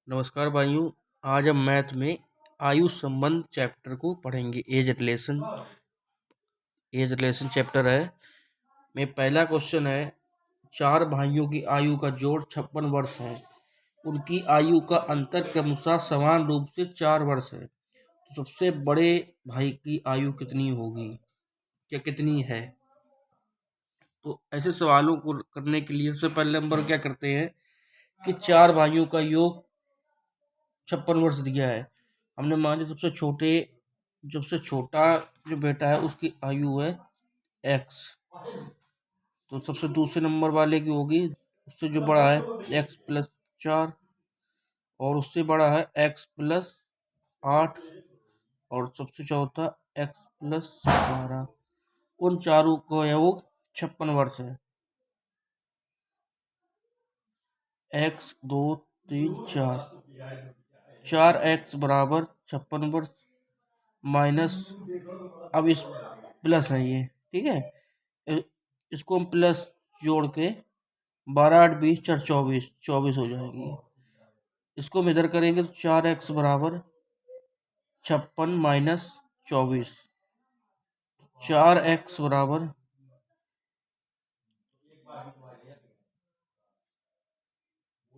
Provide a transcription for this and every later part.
नमस्कार भाइयों। आज हम मैथ में आयु संबंध चैप्टर को पढ़ेंगे। एज रिलेशन चैप्टर है। में पहला क्वेश्चन है, चार भाइयों की आयु का जोड़ 56 वर्ष है। उनकी आयु का अंतर क्रमशः समान रूप से 4 वर्ष है। तो सबसे बड़े भाई की आयु कितनी होगी, क्या कितनी है? तो ऐसे सवालों को करने के लिए सबसे पहले नंबर क्या करते हैं कि चार भाइयों का योग 56 वर्ष दिया है। हमने मान लिया सबसे छोटा जो बेटा है उसकी आयु है एक्स, तो सबसे दूसरे नंबर वाले की होगी, उससे जो बड़ा है x+4, और उससे बड़ा है x+8, और सबसे चौथा x+12। उन चारों का योग 56 वर्ष है। 4x बराबर 56 वर्ष माइनस, अब इस प्लस है ये, ठीक है। इसको हम प्लस जोड़ के 12 8 20 4 24 हो जाएगी। इसको हम इधर करेंगे तो 4x बराबर 56 माइनस 24, 4x बराबर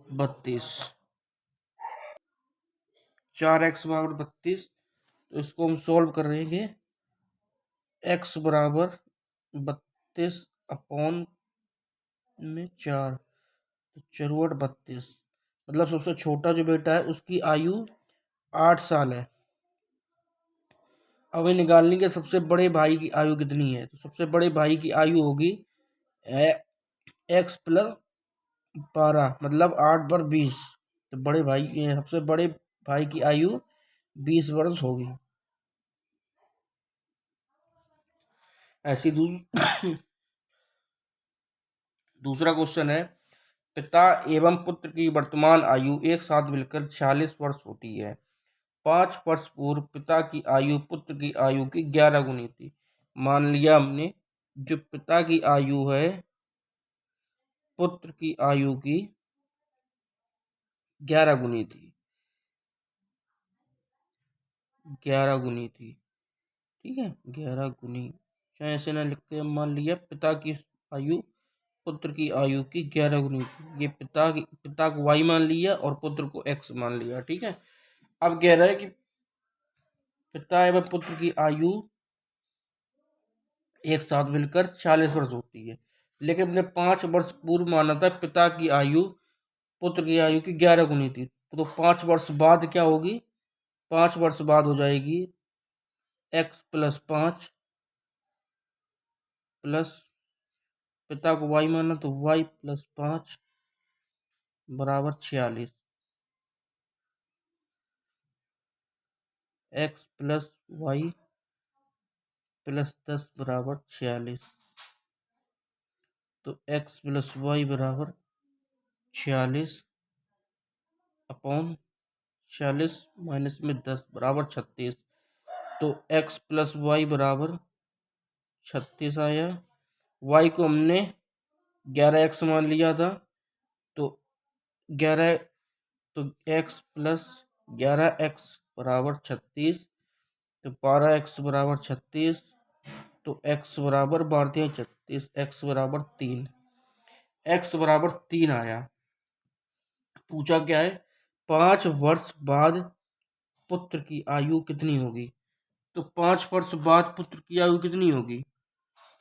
32, 4x बराबर 32। तो इसको हम सॉल्व करेंगे, x बराबर 32 अपॉन में 4, तो 4 32, मतलब सबसे छोटा जो बेटा है उसकी आयु 8 साल है। अब हमें निकालनी है सबसे बड़े भाई की आयु कितनी है। तो सबसे बड़े भाई की आयु होगी x+12, मतलब 8 पर 20। तो सबसे बड़े भाई की आयु 20 वर्ष होगी। ऐसी दूसरा क्वेश्चन है, पिता एवं पुत्र की वर्तमान आयु एक साथ मिलकर 46 वर्ष होती है। 5 वर्ष पूर्व पिता की आयु पुत्र की आयु की 11 गुनी थी। मान लिया हमने जो पिता की आयु है पुत्र की आयु की 11 गुनी थी, 11 गुनी थी, ठीक है, 11 गुनी। चाहे ऐसे ना लिखते, मान लिया पिता की आयु पुत्र की आयु की 11 गुनी थी। ये पिता को y मान लिया और पुत्र को x मान लिया, ठीक है। अब कह रहा है कि पिता एवं पुत्र की आयु एक साथ मिलकर 40 वर्ष होती है, लेकिन हमने 5 वर्ष पूर्व माना था पिता की आयु पुत्र की आयु की 11 गुनी थी। तो 5 वर्ष बाद क्या होगी, 5 वर्ष बाद हो जाएगी x+5 प्लस, पिता को y माना तो y+5 बराबर 46, x+y+10 बराबर 46। तो x+y बराबर 46 अपॉन 46 माइनस में 10 बराबर 36। तो x+y बराबर 36 आया। y को हमने 11x मान लिया था, तो 11, तो x+11x बराबर 36, तो 12x बराबर 36, तो x बराबर 32, x बराबर 3, x बराबर 3 आया। पूछा क्या है, 5 वर्ष बाद पुत्र की आयु कितनी होगी। तो 5 वर्ष बाद पुत्र की आयु कितनी होगी,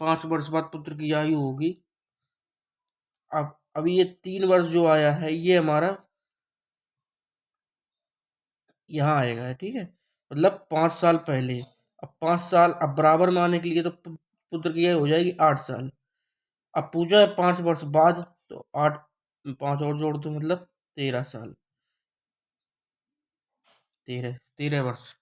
5 वर्ष बाद पुत्र की आयु होगी, अब अभी ये 3 वर्ष जो आया है ये हमारा यहाँ आएगा, ठीक है, मतलब 5 साल पहले। अब 5 साल, अब बराबर मानने के लिए तो पुत्र की आयु हो जाएगी 8 साल। अब पूछा है 5 वर्ष बाद, तो 8 5 और जोड़ दो, मतलब 13 साल, 13 वर्ष।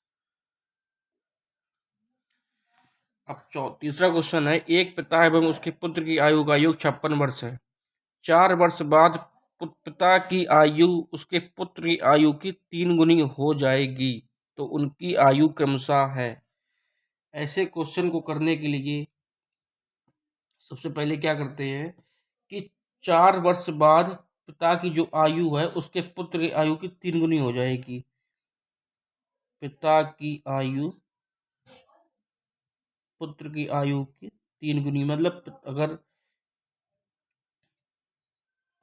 अब तीसरा क्वेश्चन है, एक पिता एवं उसके पुत्र की आयु का योग 56 वर्ष है। 4 वर्ष बाद पिता की आयु उसके पुत्र की आयु की 3 गुनी हो जाएगी, तो उनकी आयु क्रमशः है। ऐसे क्वेश्चन को करने के लिए सबसे पहले क्या करते हैं कि 4 वर्ष बाद पिता की जो आयु है उसके पुत्र की आयु की 3 गुनी हो जाएगी। पिता की आयु पुत्र की आयु की 3 गुनी, मतलब अगर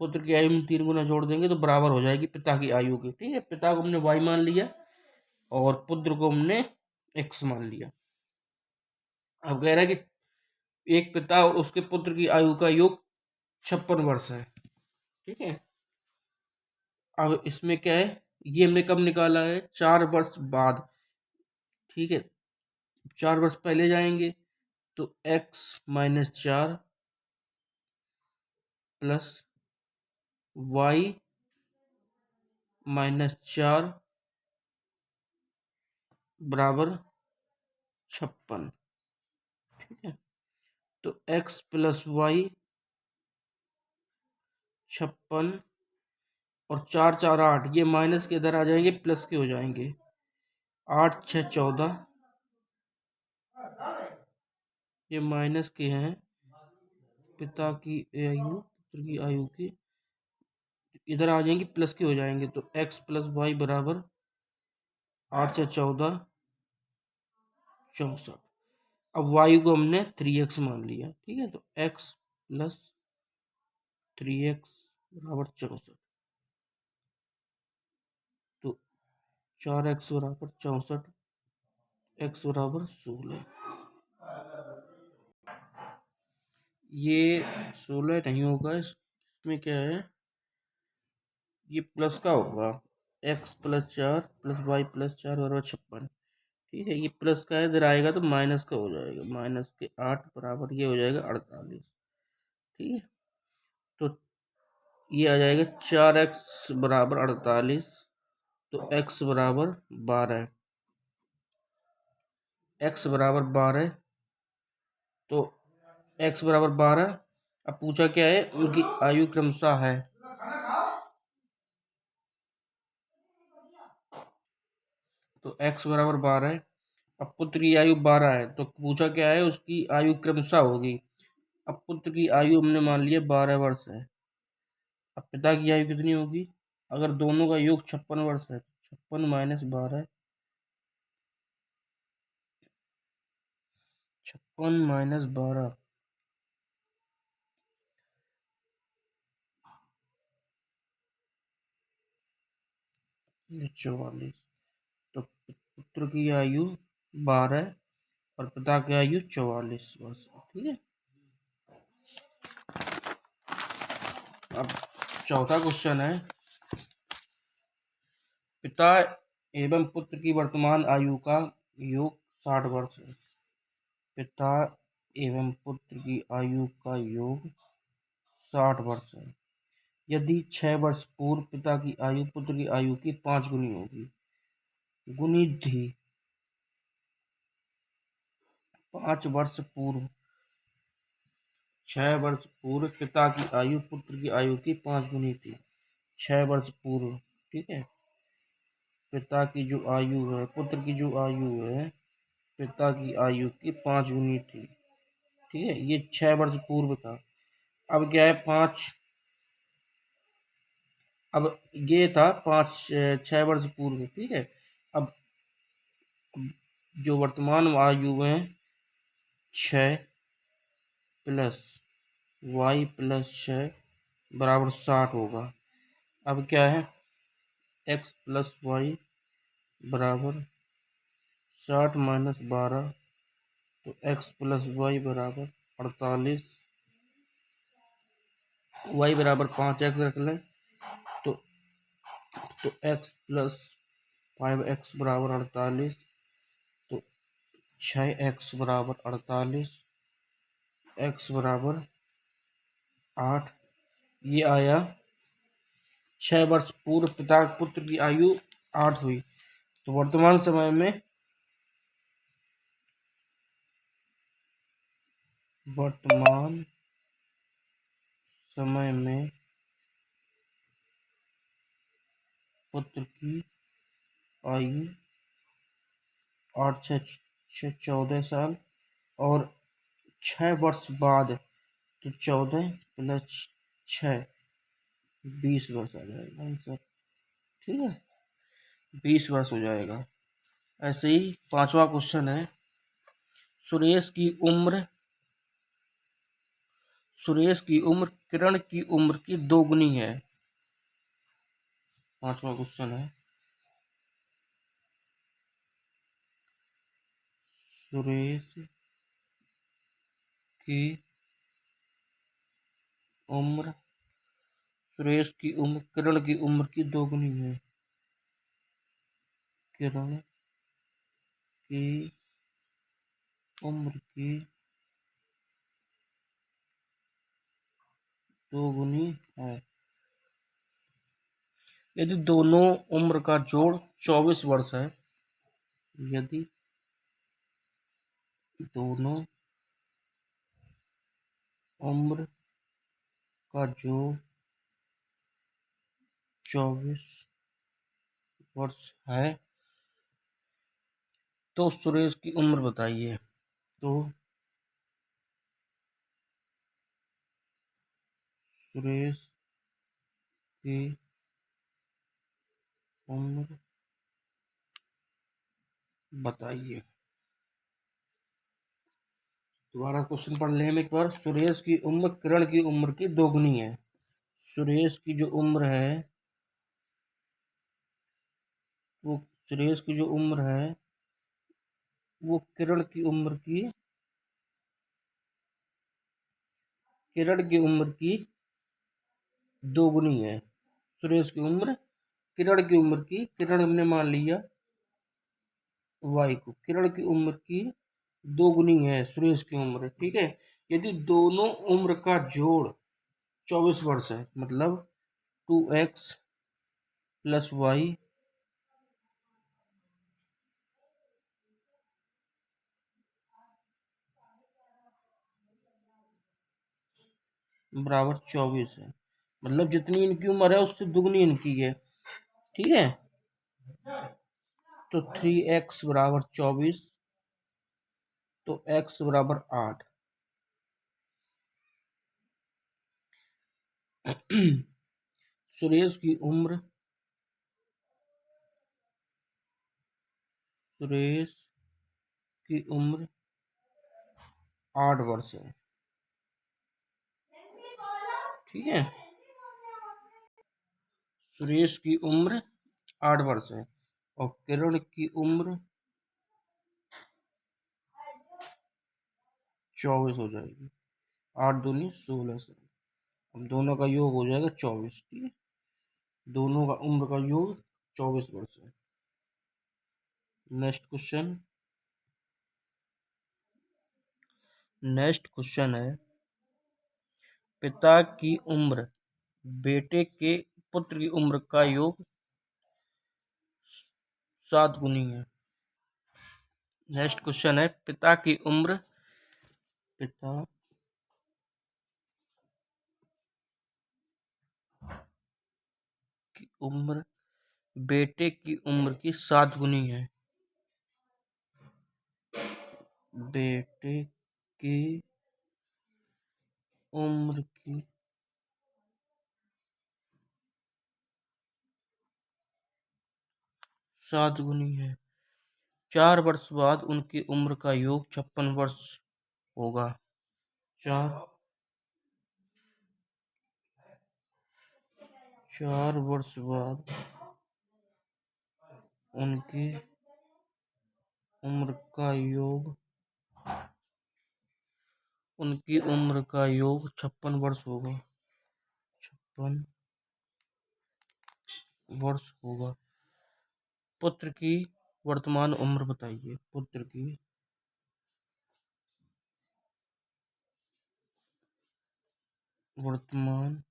पुत्र की आयु में 3 गुना जोड़ देंगे तो बराबर हो जाएगी पिता की आयु की। ठीक है, पिता को हमने y मान लिया और पुत्र को हमने x मान लिया। अब कह रहा है कि एक पिता और उसके पुत्र की आयु का योग 56 वर्ष है। ठीक है, अब इसमें क्या है, ये हमने कब निकाला है, 4 वर्ष बाद। ठीक है, 4 वर्ष पहले जाएंगे तो x minus 4 plus y minus 4 बराबर 56। ठीक है, तो x प्लस वाई 56 और 4 4 8, ये माइनस के इधर आ जाएंगे, प्लस के हो जाएंगे। 8 6 14, ये माइनस के हैं। पिता की आयु पुत्र की आयु की इधर आ जाएंगे, प्लस के हो जाएंगे। तो x प्लस वाई बराबर 8 6 14 64। अब y को हमने 3x मान लिया। ठीक है, तो x प्लस 3x बराबर 64। तो 4x बराबर 64, x बराबर 16। ये 16 नहीं होगा, इसमें क्या है, ये प्लस का होगा। x plus 4 plus Y plus 4 बराबर 56। ठीक है, ये प्लस का है, इधर आएगा तो माइनस का हो जाएगा। माइनस के 8 बराबर ये हो जाएगा 48। ठीक है, तो ये आ जाएगा 4x बराबर 48। तो x बराबर 12, x बराबर 12। तो x बराबर 12। अब पूछा क्या है, उनकी आयु क्रमशः है। तो x बराबर 12। अब पुत्र की आयु 12 है, तो पूछा क्या है, उसकी आयु क्रमशः होगी। अब पुत्र की आयु हमने मान लिया 12 वर्ष है। अब पिता की आयु कितनी होगी, अगर दोनों का योग 56 वर्ष है, 56 माइनस 12, 56 माइनस 12 44। तो पुत्र की आयु 12 और पिता की आयु 44 वर्ष। ठीक है, अब चौथा क्वेश्चन है, पिता एवं पुत्र की वर्तमान आयु का योग 60 वर्ष है। पिता एवं पुत्र की आयु का योग 60 वर्ष है। यदि 6 वर्ष पूर्व पिता की आयु पुत्र की आयु की 5 गुनी होगी, गुनी थी। 5 वर्ष पूर्व, 6 वर्ष पूर्व पिता की आयु पुत्र की आयु की 5 गुनी थी। 6 वर्ष पूर्व। ठीक है, पिता की जो आयु है, पुत्र की जो आयु है, पिता की आयु की 5 गुनी थी। ठीक है, ये 6 वर्ष पूर्व था। अब क्या है, 5, अब ये था 5 6 वर्ष पूर्व। ठीक है, अब जो वर्तमान आयु है 6 प्लस वाई प्लस 6 बराबर 60 होगा। अब क्या है, x प्लस वाई बराबर 60 माइनस 12, तो x प्लस वाई बराबर 48। y बराबर 5x रख लें, तो x प्लस 5x बराबर 48। तो 6x बराबर 48, x बराबर 8। ये आया 6 वर्ष पूर्व पिता पुत्र की आयु 8 हुई। तो वर्तमान समय में पुत्र की आयु 8 6 14 साल, और 6 वर्ष बाद, तो 14 प्लस 6 20 वर्ष आ जाएगा आंसर। ठीक है, 20 वर्ष हो जाएगा। ऐसे ही 5वां क्वेश्चन है, सुरेश की उम्र किरण की उम्र की दोगुनी है। 5वां क्वेश्चन है, सुरेश की उम्र किरण की उम्र की दोगुनी है। किरण की उम्र की दोगुनी है यदि दोनों उम्र का जोड़ 24 वर्ष है। यदि दोनों उम्र का जोड़ 24 वर्ष है तो सुरेश की उम्र बताइए। तो सुरेश की उम्र बताइए। दोबारा क्वेश्चन पढ़ लें हम एक बार। सुरेश की उम्र किरण की उम्र की दोगुनी है। सुरेश की जो उम्र है वो सुरेश की जो उम्र है वो किरण की उम्र की दोगुनी है। सुरेश की उम्र किरण हमने मान लिया वाई को, किरण की उम्र की दोगुनी है सुरेश की उम्र। ठीक है, यदि दोनों उम्र का जोड़ 24 वर्ष है, मतलब 2x प्लस वाई बराबर 24 है, मतलब जितनी इनकी उम्र है उससे दुगनी इनकी है। ठीक है, तो 3x बराबर 24, तो x बराबर 8। सुरेश की उम्र 8 वर्ष है। ठीक है, सुरेश की उम्र 8 वर्ष है और किरण की उम्र 24 हो जाएगी। 8 दूनी 16 से अब दोनों का योग हो जाएगा 24। ठीक है, दोनों का उम्र का योग 24 वर्ष है। नेक्स्ट क्वेश्चन है, पिता की उम्र बेटे के पुत्र की उम्र का योग 7 गुनी है। नेक्स्ट क्वेश्चन है, पिता की उम्र बेटे की उम्र की 7 गुनी है। बेटे की उम्र की 7 गुनी है। 4 वर्ष बाद उनकी उम्र का योग 56 वर्ष होगा। 4 वर्ष बाद उनकी उम्र का योग 56 वर्ष होगा। 56 वर्ष होगा। पुत्र की वर्तमान उम्र बताइए। पुत्र की वर्तमान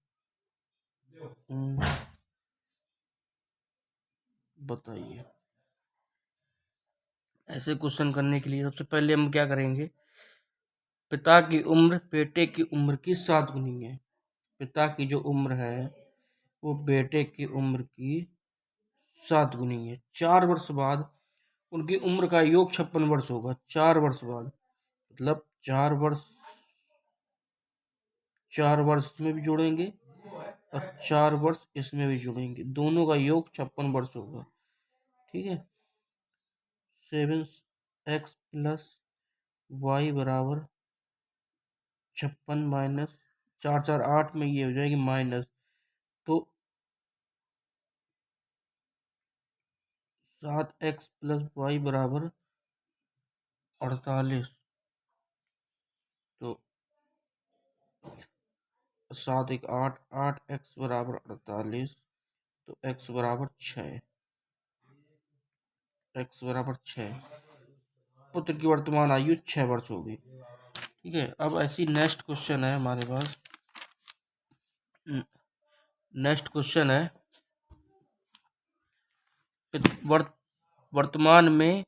उम्र बताइए। ऐसे क्वेश्चन करने के लिए सबसे पहले हम क्या करेंगे, पिता की उम्र बेटे की उम्र की 7 गुनी है। पिता की जो उम्र है वो बेटे की उम्र की 7 गुनी है। 4 वर्ष बाद उनकी उम्र का योग 56 वर्ष होगा। 4 वर्ष बाद मतलब 4 वर्ष में भी जोड़ेंगे और 4 वर्ष इसमें भी जुड़ेंगे, दोनों का योग 56 वर्ष होगा। ठीक है, 7x प्लस वाई बराबर 56 माइनस 4 4 8 में ये हो जाएगी माइनस, तो 7x प्लस वाई बराबर 48, तो 7 1 8, 8x बराबर 48, तो x बराबर 6, x बराबर 6। पुत्र की वर्तमान आयु 6 वर्ष होगी। ठीक है, अब ऐसी नेक्स्ट क्वेश्चन है हमारे पास। नेक्स्ट क्वेश्चन है, वर्तमान में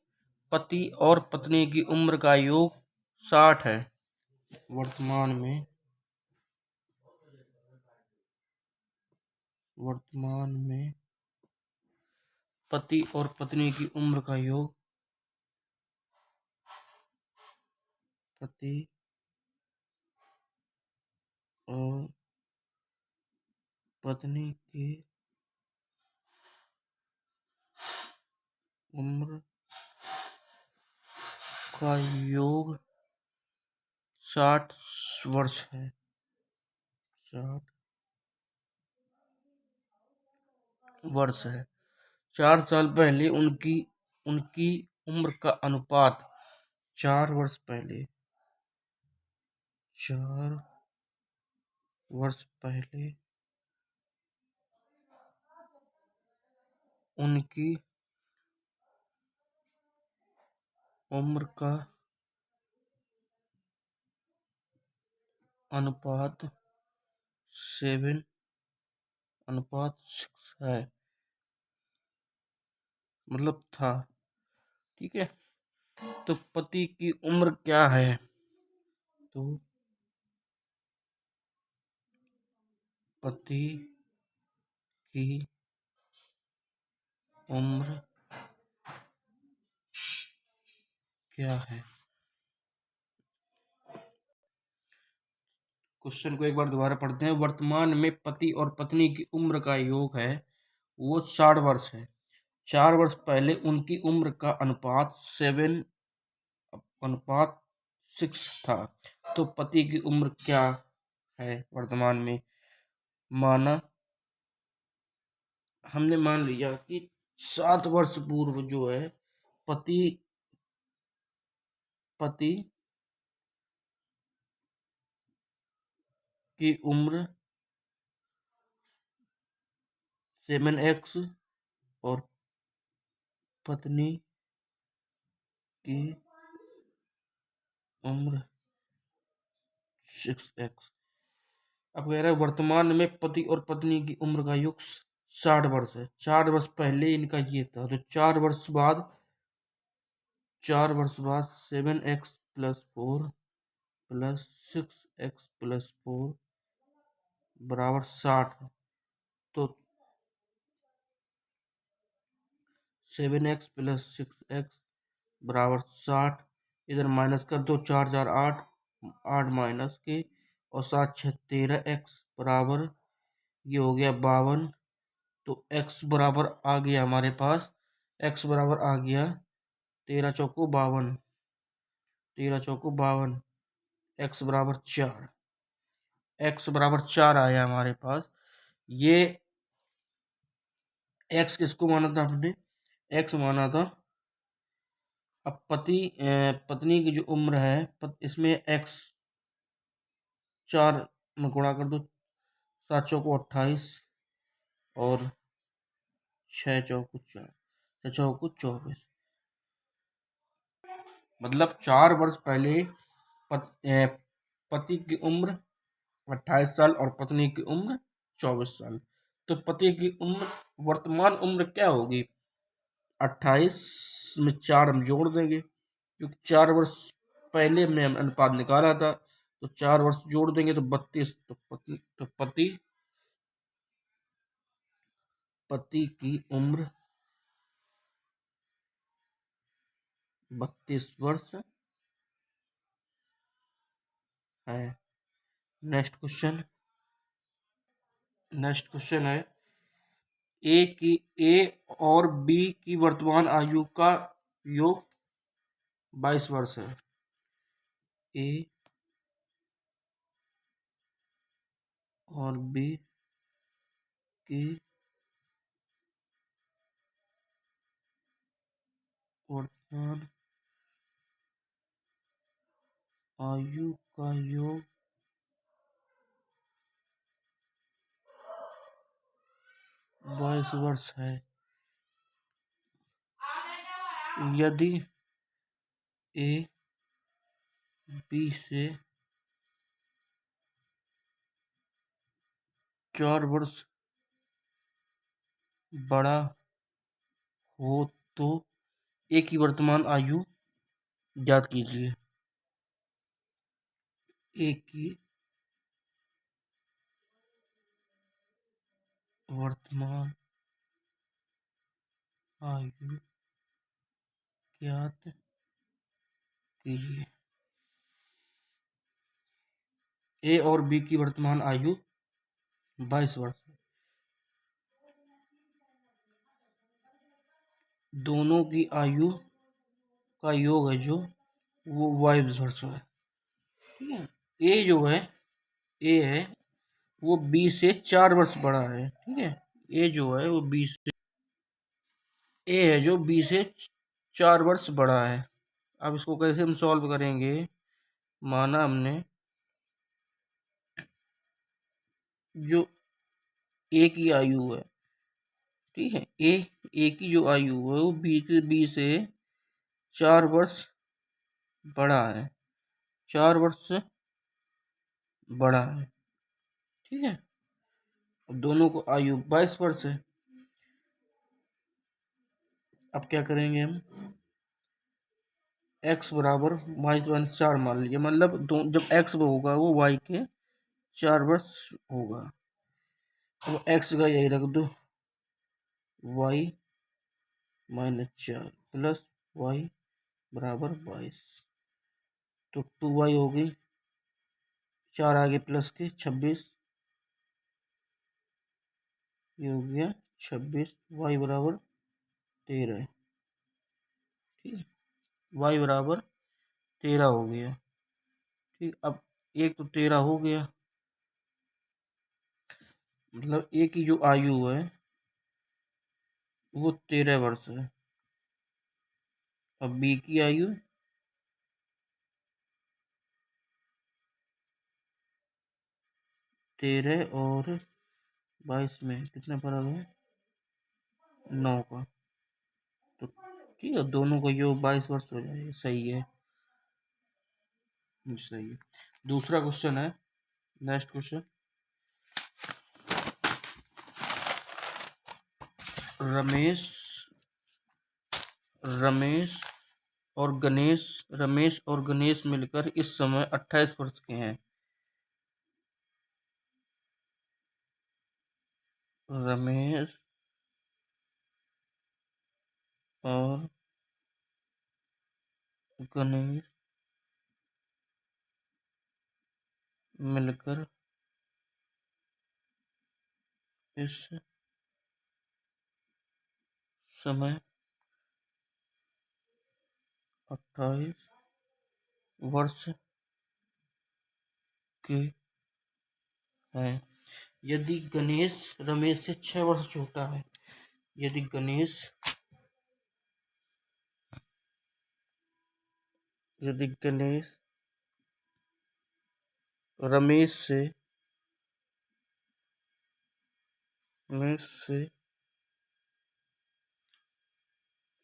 पति और पत्नी की उम्र का योग 60 है। वर्तमान में पति और पत्नी की उम्र का योग, पति और पत्नी की उम्र का योग 60 वर्ष है। 60 वर्ष है। 4 साल पहले उनकी उम्र का अनुपात, 4 वर्ष पहले 4 वर्ष पहले उनकी उम्र का अनुपात 7:6 है, मतलब था। ठीक है, तो पति की उम्र क्या है, तो पति की उम्र क्या है। क्वेश्चन को एक बार दोबारा पढ़ते हैं। वर्तमान में पति और पत्नी की उम्र का योग है वो 60 वर्ष है। 4 वर्ष पहले उनकी उम्र का अनुपात 7:6 था। तो पति की उम्र क्या है वर्तमान में। हमने मान लिया कि 7 वर्ष पूर्व जो है पति की उम्र 7x और पत्नी की उम्र 6x। अब कह रहा है वर्तमान में पति और पत्नी की उम्र का योग 60 वर्ष है। 4 वर्ष पहले इनका ये था, तो 4 वर्ष बाद 7x plus 4 plus 6x plus 4 बराबर 60, तो 7x प्लस 6x बराबर 60। इधर माइनस कर दो, 4 4 8, 8 माइनस के और 7 6 13x बराबर ये हो गया 52। तो x बराबर आ गया हमारे पास, x बराबर आ गया 13 चौको 52, 13 चौको 52, x बराबर 4, x बराबर 4 आया हमारे पास। ये x किसको माना था हमने, x माना था। अब पत्नी की जो उम्र है इसमें x 4 में गुणा कर दो, 7 चौको 28 और 6 चौको 4, 6 चौको 24। मतलब 4 वर्ष पहले पति की उम्र 28 साल और पत्नी की उम्र 24 साल। तो पति की उम्र वर्तमान उम्र क्या होगी, 28 में 4 हम जोड़ देंगे क्योंकि 4 वर्ष पहले हमने अनुपात निकाला था, तो 4 वर्ष जोड़ देंगे तो 32। तो पति की उम्र 32 वर्ष है। नेक्स्ट क्वेश्चन, नेक्स्ट क्वेश्चन है ए और बी की वर्तमान आयु का योग 22 वर्ष है। ए और बी की वर्तमान आयु का योग 22 वर्ष है। यदि ए बी से 4 वर्ष बड़ा हो तो ए की वर्तमान आयु ज्ञात कीजिए। ए की वर्तमान आयु ज्ञात कीजिए। ए और बी की वर्तमान आयु 22 वर्ष है। दोनों की आयु का योग है जो वो 22 वर्ष है। ठीक है। ए जो है ए है वो बी से 4 वर्ष बड़ा है। ठीक है। ए जो है वो बी से ए है जो बी से 4 वर्ष बड़ा है। अब इसको कैसे हम सॉल्व करेंगे। माना हमने जो ए की आयु है, ठीक है, ए की जो आयु है वो बी से 4 वर्ष बड़ा है, 4 वर्ष से बड़ा है। ठीक है। अब दोनों को आयु 22 वर्ष है। अब क्या करेंगे हम, x बराबर -4 मान लीजिए, मतलब जब x होगा वो y के 4 वर्ष होगा। अब x का यही रख दो, y -4 प्लस y बराबर 22, तो 2y हो गई, 4 आगे प्लस के 26, ये हो गया 26, y बराबर 13। ठीक है, y बराबर 13 हो गया। ठीक, अब एक तो 13 हो गया, मतलब ए की जो आयु है वो 13 वर्ष है। अब बी की आयु 13 और 22 में कितना फर्क है, 9 का। तो ठीक है, दोनों का योग 22 वर्ष हो जाएगा। सही है, सही है। दूसरा क्वेश्चन है, नेक्स्ट क्वेश्चन, रमेश रमेश रमेश और गणेश मिलकर इस समय 28 वर्ष के हैं। रमेश और गणेश मिलकर इस समय 28 वर्ष के हैं। यदि गणेश रमेश से 6 वर्ष छोटा है, यदि गणेश रमेश से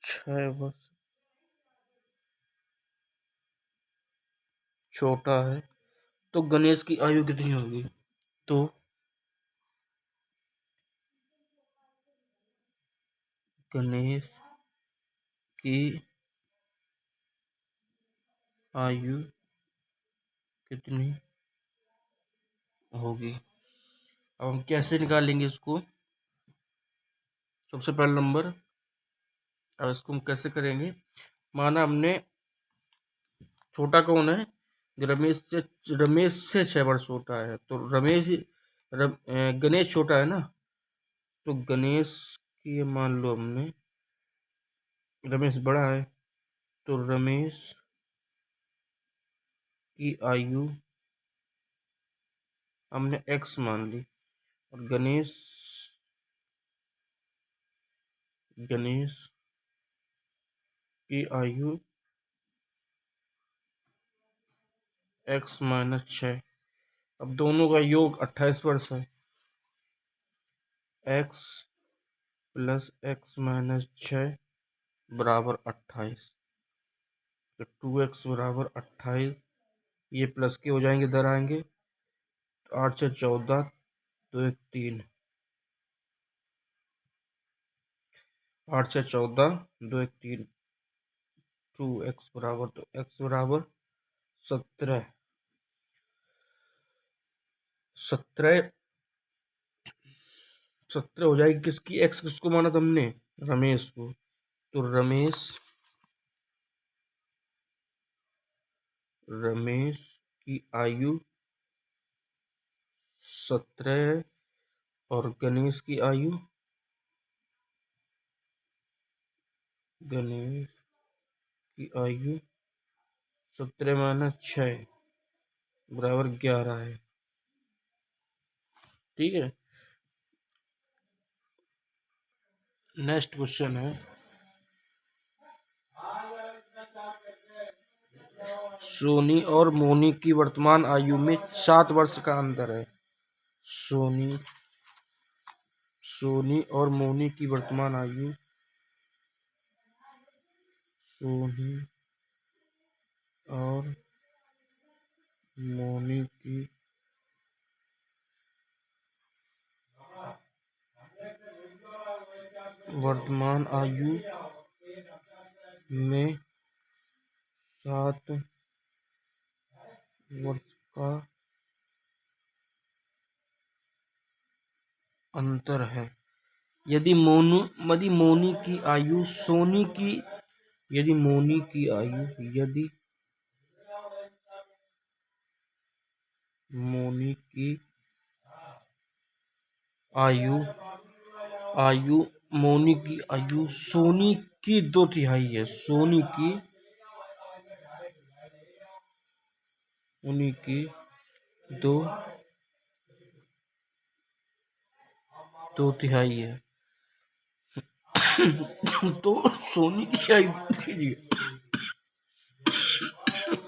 6 वर्ष छोटा है तो गणेश की आयु कितनी होगी। तो गणेश की आयु कितनी होगी। अब हम कैसे निकालेंगे इसको, सबसे पहला नंबर, अब इसको हम कैसे करेंगे। माना हमने छोटा कौन है, रमेश से 6 वर्ष छोटा है, तो गणेश छोटा है ना, तो गणेश की ये मान लो हमने, रमेश बड़ा है, तो रमेश की आयु हमने x मान ली, और गणेश की आयु x-6। अब दोनों का योग 28 वर्ष है। x प्लस x-6 बराबर 28, तो 2x बराबर 28। ये प्लस के हो जाएंगे, इधर आएंगे, तो 8 से 14, तो 1 3, 8 से 14, 2 1 3, 2x बराबर, तो x बराबर 17। 17 हो जाएगी किसकी, x किसको माना था हमने, रमेश को, तो रमेश की आयु 17 है, और गणेश की आयु 17 - 6 बराबर 11 है। ठीक है, नेक्स्ट क्वेश्चन है, सोनी और मोनी की वर्तमान आयु में 7 वर्ष का अंतर है। सोनी और मोनी की वर्तमान आयु, सोनी और मोनी की वर्तमान आयु में 7 वर्ष का अंतर है। यदि मोनी की आयु सोनी की, यदि मोनी की आयु, यदि मोनी की आयु मोनी की आयु सोनी की 2/3 है, सोनी की 2/3 है। तो सोनी की आयु कीजिए,